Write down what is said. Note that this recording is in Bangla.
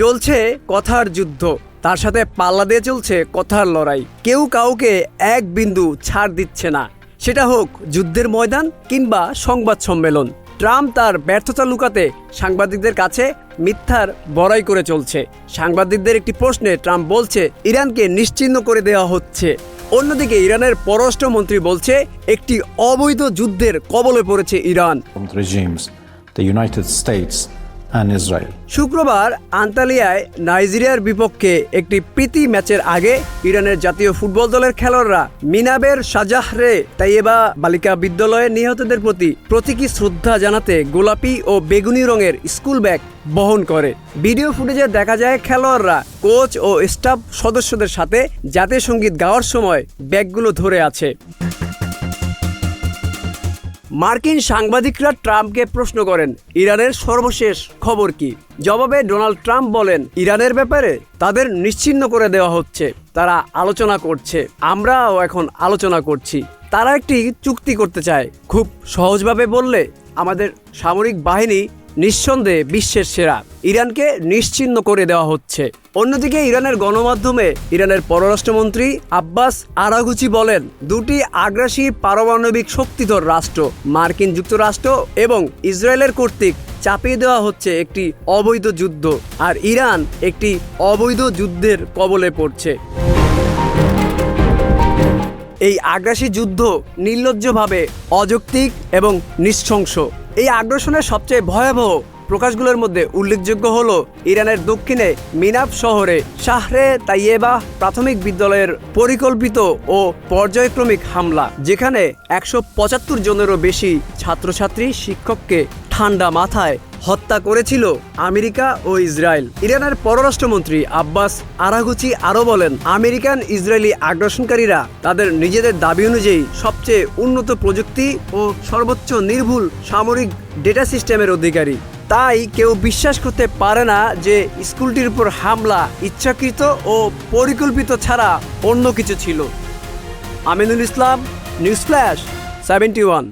চলছে কথার যুদ্ধ, তার সাথে পাল্লা দিয়ে চলছে কথার লড়াই। কেউ কাউকে এক বিন্দু ছাড় দিচ্ছে না, সেটা হোক যুদ্ধের ময়দান কিংবা সংবাদ সম্মেলন। ট্রাম্প তার ব্যর্থতা লুকাতে সাংবাদিকদের কাছে মিথ্যার বড়াই করে চলছে। সাংবাদিকদের একটি প্রশ্নে ট্রাম্প বলছে ইরানকে নিশ্চিহ্ন করে দেওয়া হচ্ছে। অন্যদিকে ইরানের পররাষ্ট্রমন্ত্রী বলছে একটি অবৈধ যুদ্ধের কবলে পড়েছে Iran. The United States and Israel. শুক্রবার আন্তালিয়ায় নাইজেরিয়ার বিপক্ষে একটি প্রীতি ম্যাচের আগে ইরানের জাতীয় ফুটবল দলের খেলোয়াড়রা মিনাবের শাহজাহরে তাইয়েবা বালিকা বিদ্যালয়ে নিহতদের প্রতি প্রতীকী শ্রদ্ধা জানাতে গোলাপি ও বেগুনি রঙের স্কুল ব্যাগ বহন করে। ভিডিও ফুটেজে দেখা যায় খেলোয়াড়রা কোচ ও স্টাফ সদস্যদের সাথে জাতীয় সঙ্গীত গাওয়ার সময় ব্যাগগুলো ধরে আছে। মার্কিন সাংবাদিকরা ট্রাম্পকে প্রশ্ন করেন ইরানের সর্বশেষ খবর কি। জবাবে ডোনাল্ড ট্রাম্প বলেন ইরানের ব্যাপারে তাদের নিশ্চিহ্ন করে দেওয়া হচ্ছে, তারা আলোচনা করছে, আমরাও এখন আলোচনা করছি। তারা একটি চুক্তি করতে চায়। খুব সহজভাবে বললে আমাদের সামরিক বাহিনী নিঃসন্দেহে বিশ্বের সেরা। ইরানকে নিশ্চিহ্ন করে দেওয়া হচ্ছে। অন্যদিকে ইরানের গণমাধ্যমে ইরানের পররাষ্ট্রমন্ত্রী আব্বাস আরাঘচি বলেন দুটি আগ্রাসী পারমাণবিক শক্তিধর রাষ্ট্র মার্কিন যুক্তরাষ্ট্র এবং ইসরায়েলের কর্তৃক চাপিয়ে দেওয়া হচ্ছে একটি অবৈধ যুদ্ধ, আর ইরান একটি অবৈধ যুদ্ধের কবলে পড়ছে। এই আগ্রাসী যুদ্ধ নির্লজ্জভাবে অযৌক্তিক এবং নৃশংস। এই আগ্রাসনের সবচেয়ে ভয়াবহ প্রকাশগুলোর মধ্যে উল্লেখযোগ্য হলো ইরানের দক্ষিণে মিনাব শহরে শাহরে তাইয়েবা প্রাথমিক বিদ্যালয়ের পরিকল্পিত ও পর্যায়ক্রমিক হামলা, যেখানে 175 জনেরও বেশি ছাত্রছাত্রী শিক্ষককে ঠান্ডা মাথায় হত্যা করেছিল আমেরিকা ও ইসরায়েল। ইরানের পররাষ্ট্রমন্ত্রী আব্বাস আরাঘচি আরও বলেন আমেরিকান ইসরায়েলি আগ্রাসনকারীরা তাদের নিজেদের দাবি অনুযায়ী সবচেয়ে উন্নত প্রযুক্তি ও সর্বোচ্চ নির্ভুল সামরিক ডেটা সিস্টেমের অধিকারী। তাই কেউ বিশ্বাস করতে পারে না যে স্কুলটির উপর হামলা ইচ্ছাকৃত ও পরিকল্পিত ছাড়া অন্য কিছু ছিল। Aminul Islam, news flash 71।